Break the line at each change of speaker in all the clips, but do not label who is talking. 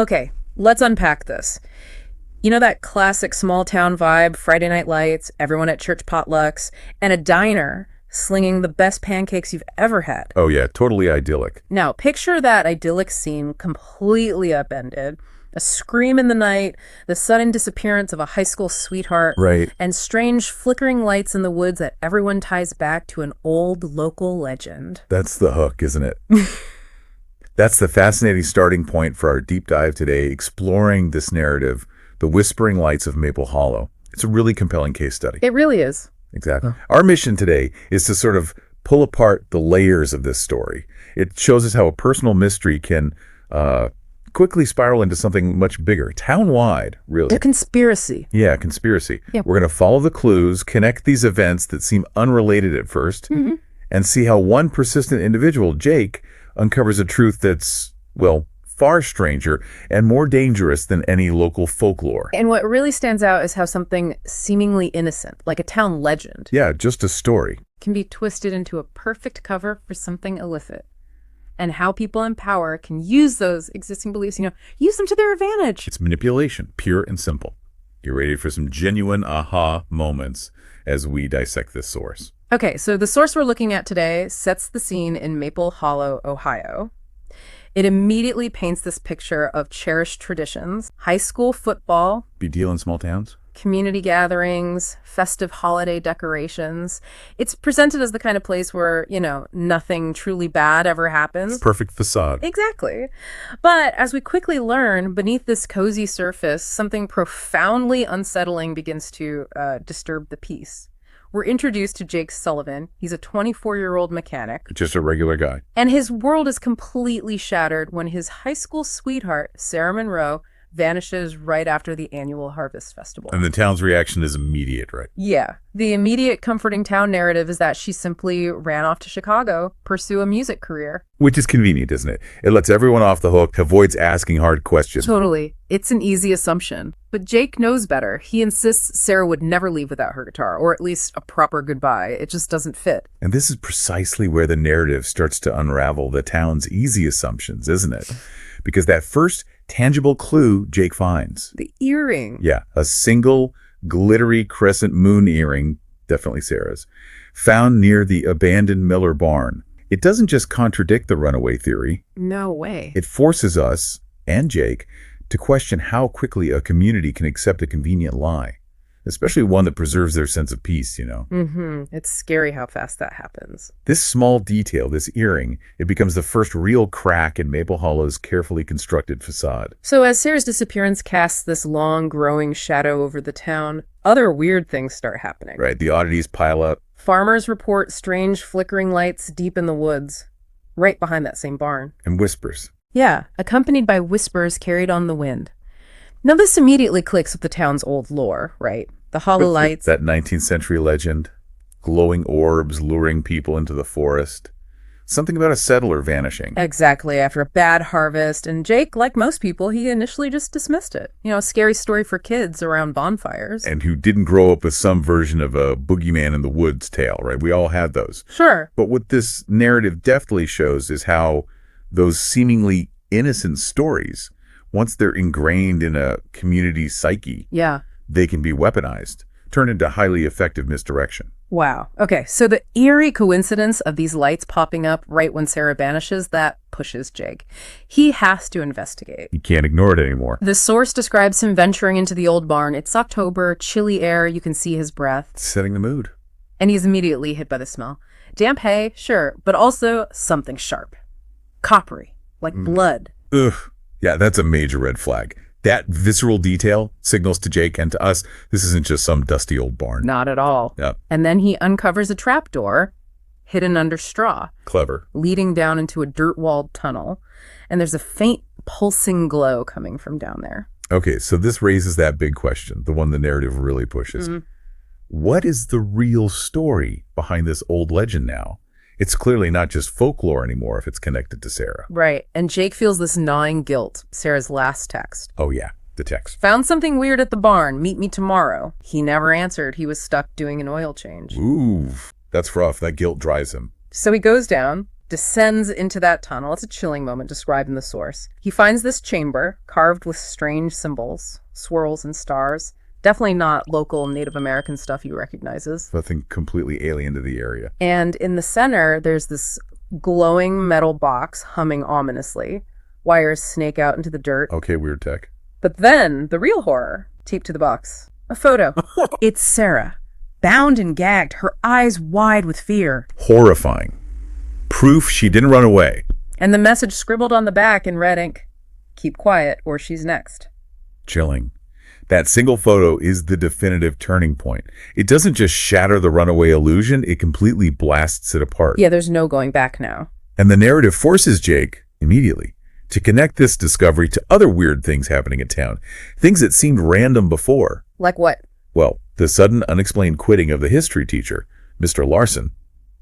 Okay, let's unpack this. You know that classic small town vibe, Friday night lights, everyone at church potlucks, and a diner slinging the best pancakes you've ever had.
Oh yeah, totally idyllic.
Now, picture that idyllic scene completely upended. A scream in the night, the sudden disappearance of a high school sweetheart,
Right.
and strange flickering lights in the woods that everyone ties back to an old local legend.
That's the hook, isn't it? That's the fascinating starting point for our deep dive today, exploring this narrative, The Whispering Lights of Maple Hollow. It's a really compelling case study.
It really is.
Exactly. Our mission today is to sort of pull apart the layers of this story. It shows us how a personal mystery can quickly spiral into something much bigger, town-wide, really.
A conspiracy.
Yeah, conspiracy.
Yeah.
We're going to follow the clues, connect these events that seem unrelated at first, and see how one persistent individual, Jake, uncovers a truth that's, well, far stranger and more dangerous than any local folklore.
And what really stands out is how something seemingly innocent, like a town legend,
Yeah, just a story.
can be twisted into a perfect cover for something illicit. And how people in power can use those existing beliefs, use them to their advantage.
It's manipulation, pure and simple. You're ready for some genuine aha moments as we dissect this source.
Okay, so the source we're looking at today sets the scene in Maple Hollow, Ohio. It immediately paints this picture of cherished traditions, high school football,
Big deal in small towns?
community gatherings, festive holiday decorations. It's presented as the kind of place where, nothing truly bad ever happens.
Perfect facade.
Exactly. But as we quickly learn, beneath this cozy surface, something profoundly unsettling begins to disturb the peace. We're introduced to Jake Sullivan. He's a 24-year-old mechanic.
Just a regular guy.
And his world is completely shattered when his high school sweetheart, Sarah Monroe, vanishes right after the annual Harvest Festival.
And the town's reaction is immediate, right?
Yeah. The immediate comforting town narrative is that she simply ran off to Chicago, pursue a music career.
Which is convenient, isn't it? It lets everyone off the hook, avoids asking hard questions.
Totally. It's an easy assumption. But Jake knows better. He insists Sarah would never leave without her guitar, or at least a proper goodbye. It just doesn't fit.
And this is precisely where the narrative starts to unravel the town's easy assumptions, isn't it? Because that first tangible clue Jake finds.
The earring.
Yeah, a single glittery crescent moon earring, definitely Sarah's, found near the abandoned Miller barn. It doesn't just contradict the runaway theory.
No way.
It forces us, and Jake, to question how quickly a community can accept a convenient lie, especially one that preserves their sense of peace,
It's scary how fast that happens.
This small detail, this earring, it becomes the first real crack in Maple Hollow's carefully constructed facade.
So as Sarah's disappearance casts this long, growing shadow over the town, other weird things start happening.
Right, the oddities pile up.
Farmers report strange flickering lights deep in the woods, right behind that same barn.
And whispers.
Yeah, accompanied by whispers carried on the wind. Now this immediately clicks with the town's old lore, right? The hollow lights.
That 19th century legend. Glowing orbs luring people into the forest. Something about a settler vanishing.
Exactly, after a bad harvest. And Jake, like most people, he initially just dismissed it. A scary story for kids around bonfires.
And who didn't grow up with some version of a boogeyman in the woods tale, right? We all had those.
Sure.
But what this narrative deftly shows is how those seemingly innocent stories, once they're ingrained in a community psyche,
Yeah.
they can be weaponized, turned into highly effective misdirection.
Wow. Okay, so the eerie coincidence of these lights popping up right when Sarah vanishes, that pushes Jake. He has to investigate.
You can't ignore it anymore.
The source describes him venturing into the old barn. It's October, chilly air, you can see his breath.
Setting the mood.
And he's immediately hit by the smell. Damp hay, sure, but also something sharp. Coppery, like blood.
Ugh. Yeah, that's a major red flag. That visceral detail signals to Jake and to us, this isn't just some dusty old barn.
Not at all.
Yep.
And then he uncovers a trapdoor hidden under straw,
Clever.
leading down into a dirt-walled tunnel. And there's a faint pulsing glow coming from down there.
Okay, so this raises that big question, the one the narrative really pushes. What is the real story behind this old legend now? It's clearly not just folklore anymore if it's connected to Sarah.
Right. And Jake feels this gnawing guilt. Sarah's last text.
Oh yeah, the text.
Found something weird at the barn. Meet me tomorrow. He never answered. He was stuck doing an oil change.
Ooh, that's rough. That guilt drives him.
So he goes down, descends into that tunnel. It's a chilling moment described in the source. He finds this chamber carved with strange symbols, swirls and stars. Definitely not local Native American stuff he recognizes.
Nothing completely alien to the area.
And in the center, there's this glowing metal box humming ominously. Wires snake out into the dirt.
Okay, weird tech.
But then, the real horror, taped to the box. A photo. It's Sarah, bound and gagged, her eyes wide with fear.
Horrifying. Proof she didn't run away.
And the message scribbled on the back in red ink. Keep quiet or she's next.
Chilling. That single photo is the definitive turning point. It doesn't just shatter the runaway illusion, it completely blasts it apart.
Yeah, there's no going back now.
And the narrative forces Jake, immediately, to connect this discovery to other weird things happening in town. Things that seemed random before.
Like what?
Well, the sudden unexplained quitting of the history teacher, Mr. Larson.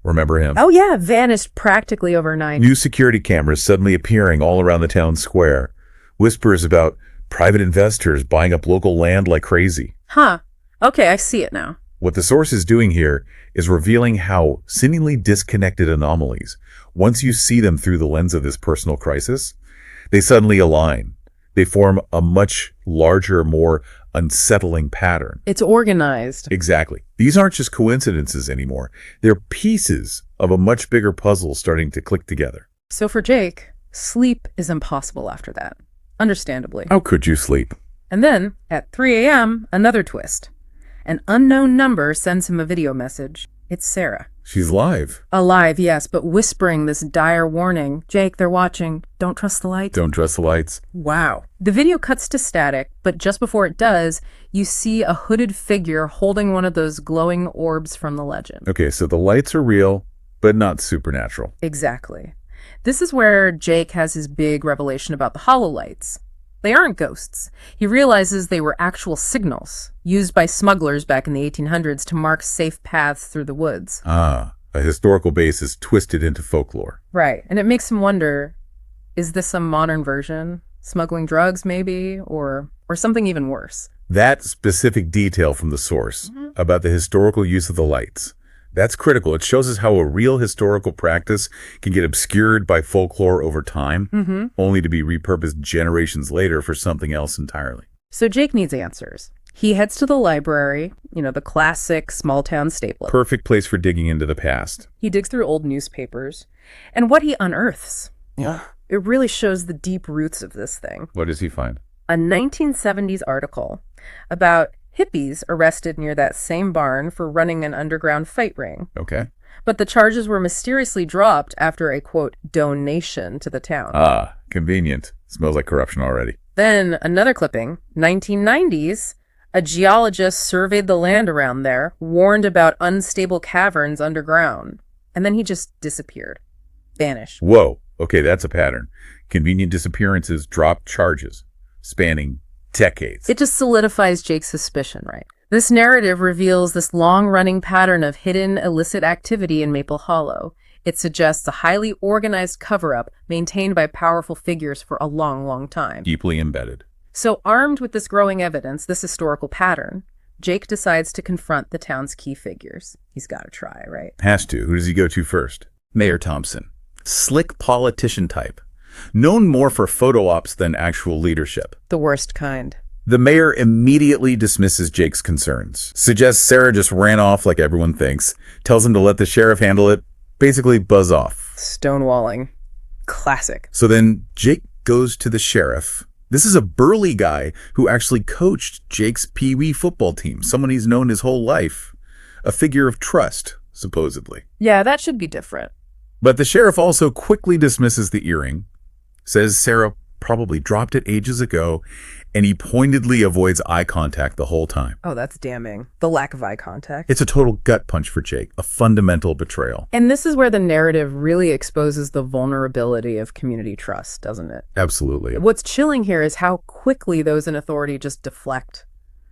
Remember him?
Oh yeah, vanished practically overnight.
New security cameras suddenly appearing all around the town square. Whispers about private investors buying up local land like crazy.
Huh. Okay, I see it now.
What the source is doing here is revealing how seemingly disconnected anomalies, once you see them through the lens of this personal crisis, they suddenly align. They form a much larger, more unsettling pattern.
It's organized.
Exactly. These aren't just coincidences anymore. They're pieces of a much bigger puzzle starting to click together.
So for Jake, sleep is impossible after that. Understandably.
How could you sleep?
And then, at 3 a.m., another twist. An unknown number sends him a video message. It's Sarah.
She's live.
Alive, yes, but whispering this dire warning. Jake, they're watching. Don't trust the lights.
Don't trust the lights.
Wow. The video cuts to static, but just before it does, you see a hooded figure holding one of those glowing orbs from the legend.
Okay, so the lights are real, but not supernatural.
Exactly. This is where Jake has his big revelation about the hololights. They aren't ghosts. He realizes they were actual signals used by smugglers back in the 1800s to mark safe paths through the woods.
Ah, a historical basis twisted into folklore.
Right. And it makes him wonder, is this a modern version? Smuggling drugs, maybe? Or something even worse?
That specific detail from the source about the historical use of the lights, that's critical. It shows us how a real historical practice can get obscured by folklore over time, only to be repurposed generations later for something else entirely.
So Jake needs answers. He heads to the library, the classic small-town staple.
Perfect place for digging into the past.
He digs through old newspapers. And what he unearths, it really shows the deep roots of this thing.
What does he find?
A 1970s article about hippies arrested near that same barn for running an underground fight ring.
Okay.
But the charges were mysteriously dropped after a, quote, donation to the town.
Ah, convenient. Smells like corruption already.
Then another clipping, 1990s, a geologist surveyed the land around there, warned about unstable caverns underground, and then he just disappeared. Vanished.
Whoa. Okay, that's a pattern. Convenient disappearances, dropped charges, spanning decades.
It just solidifies Jake's suspicion, right? This narrative reveals this long-running pattern of hidden illicit activity in Maple Hollow. It suggests a highly organized cover-up maintained by powerful figures for a long, long time.
Deeply embedded.
So armed with this growing evidence, this historical pattern, Jake decides to confront the town's key figures. He's got to try, right?
Has to. Who does he go to first?
Mayor Thompson. Slick politician type. Known more for photo ops than actual leadership.
The worst kind.
The mayor immediately dismisses Jake's concerns, suggests Sarah just ran off like everyone thinks, tells him to let the sheriff handle it, basically buzz off.
Stonewalling. Classic.
So then Jake goes to the sheriff. This is a burly guy who actually coached Jake's Pee Wee football team, someone he's known his whole life. A figure of trust, supposedly.
Yeah, that should be different.
But the sheriff also quickly dismisses the earring, says Sarah probably dropped it ages ago, and he pointedly avoids eye contact the whole time.
Oh, that's damning. The lack of eye contact.
It's a total gut punch for Jake, a fundamental betrayal.
And this is where the narrative really exposes the vulnerability of community trust, doesn't it?
Absolutely.
What's chilling here is how quickly those in authority just deflect.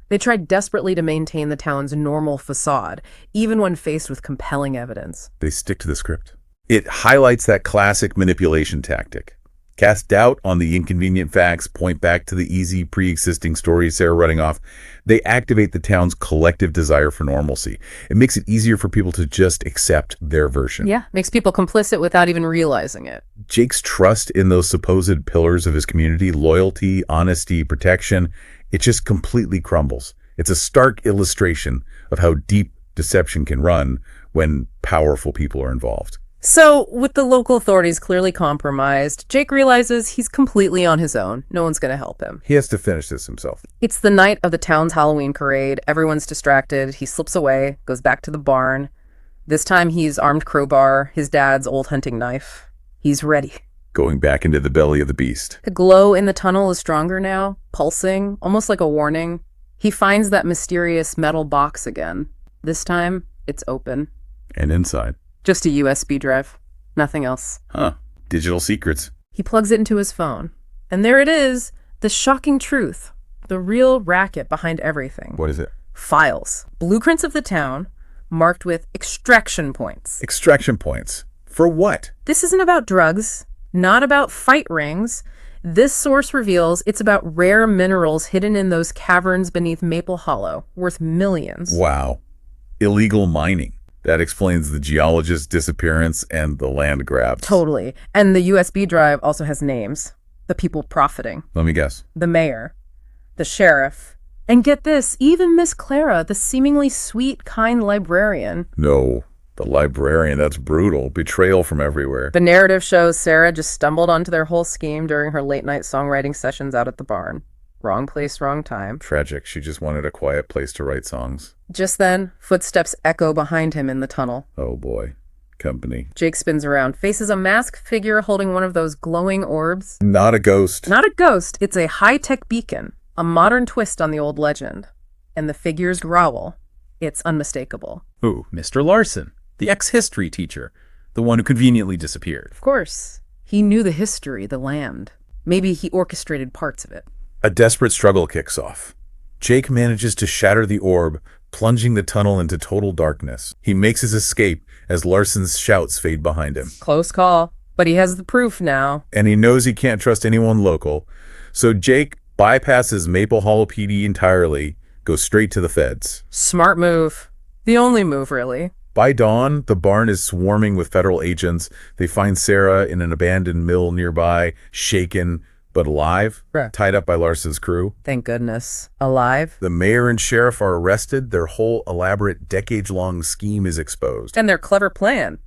They try desperately to maintain the town's normal facade, even when faced with compelling evidence.
They stick to the script. It highlights that classic manipulation tactic. cast doubt on the inconvenient facts, point back to the easy pre-existing stories Sarah running off. They activate the town's collective desire for normalcy. It makes it easier for people to just accept their version.
Yeah, makes people complicit without even realizing it.
Jake's trust in those supposed pillars of his community, loyalty, honesty, protection, it just completely crumbles. It's a stark illustration of how deep deception can run when powerful people are involved.
So, with the local authorities clearly compromised, Jake realizes he's completely on his own. No one's going to help him.
He has to finish this himself.
It's the night of the town's Halloween parade. Everyone's distracted. He slips away, goes back to the barn. This time he's armed crowbar, his dad's old hunting knife. He's ready.
Going back into the belly of the beast.
The glow in the tunnel is stronger now, pulsing, almost like a warning. He finds that mysterious metal box again. This time, it's open.
And inside.
Just a USB drive. Nothing else.
Huh. Digital secrets.
He plugs it into his phone. And there it is, the shocking truth. The real racket behind everything.
What is it?
Files. Blueprints of the town, marked with extraction points.
Extraction points. For what?
This isn't about drugs, not about fight rings. This source reveals it's about rare minerals hidden in those caverns beneath Maple Hollow, worth millions.
Wow. Illegal mining. That explains the geologist's disappearance and the land grabs.
Totally. And the USB drive also has names. The people profiting.
Let me guess.
The mayor. The sheriff. And get this, even Miss Clara, the seemingly sweet, kind librarian.
No. The librarian, that's brutal. Betrayal from everywhere.
The narrative shows Sarah just stumbled onto their whole scheme during her late-night songwriting sessions out at the barn. Wrong place, wrong time.
Tragic. She just wanted a quiet place to write songs.
Just then, footsteps echo behind him in the tunnel.
Oh boy. Company.
Jake spins around, faces a masked figure holding one of those glowing orbs.
Not a ghost.
Not a ghost, it's a high-tech beacon, a modern twist on the old legend. And the figure's growl. It's unmistakable.
Ooh, Mr. Larson, the ex-history teacher, the one who conveniently disappeared.
Of course. He knew the history, the land. Maybe he orchestrated parts of it.
A desperate struggle kicks off. Jake manages to shatter the orb, plunging the tunnel into total darkness. He makes his escape as Larson's shouts fade behind him.
Close call, but he has the proof now.
And he knows he can't trust anyone local. So Jake bypasses Maple Hollow PD entirely, goes straight to the feds.
Smart move. The only move, really.
By dawn, the barn is swarming with federal agents. They find Sarah in an abandoned mill nearby, shaken, but alive,
Right.
tied up by Larson's crew.
Thank goodness. Alive.
The mayor and sheriff are arrested. Their whole elaborate, decades-long scheme is exposed.
And their clever plan.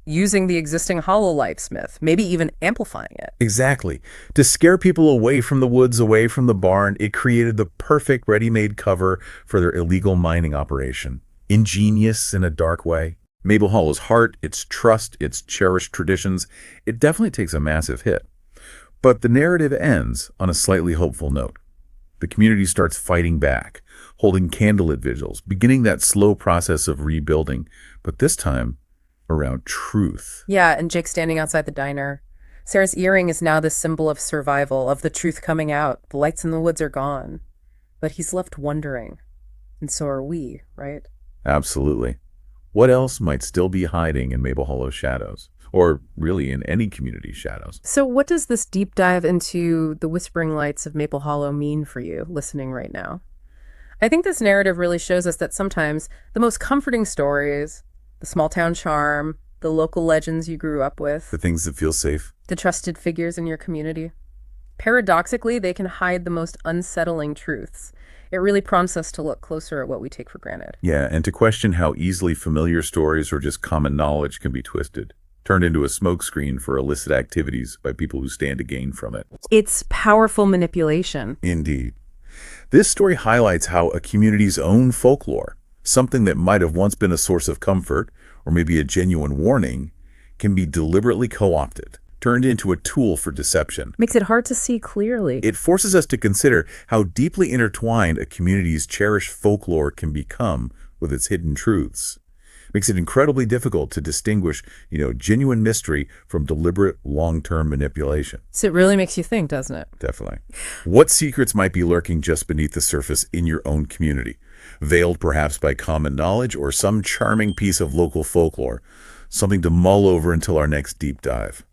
Using the existing hololight myth, maybe even amplifying it.
Exactly. To scare people away from the woods, away from the barn, it created the perfect ready-made cover for their illegal mining operation. Ingenious in a dark way. Maple Hollow's heart, its trust, its cherished traditions, it definitely takes a massive hit. But the narrative ends on a slightly hopeful note. The community starts fighting back, holding candlelit vigils, beginning that slow process of rebuilding, but this time around truth.
Yeah, and Jake standing outside the diner. Sarah's earring is now the symbol of survival, of the truth coming out. The lights in the woods are gone. But he's left wondering. And so are we, right?
Absolutely. What else might still be hiding in Maple Hollow's shadows? Or really in any community's shadows?
So what does this deep dive into the whispering lights of Maple Hollow mean for you, listening right now? I think this narrative really shows us that sometimes the most comforting stories, the small town charm, the local legends you grew up with,
The things that feel safe.
the trusted figures in your community, paradoxically, they can hide the most unsettling truths. It really prompts us to look closer at what we take for granted.
Yeah, and to question how easily familiar stories or just common knowledge can be twisted, turned into a smokescreen for illicit activities by people who stand to gain from it.
It's powerful manipulation.
Indeed. This story highlights how a community's own folklore, something that might have once been a source of comfort or maybe a genuine warning, can be deliberately co-opted, turned into a tool for deception.
Makes it hard to see clearly.
It forces us to consider how deeply intertwined a community's cherished folklore can become with its hidden truths. Makes it incredibly difficult to distinguish, genuine mystery from deliberate long-term manipulation.
So it really makes you think, doesn't it?
Definitely. What secrets might be lurking just beneath the surface in your own community? Veiled perhaps by common knowledge or some charming piece of local folklore? Something to mull over until our next deep dive.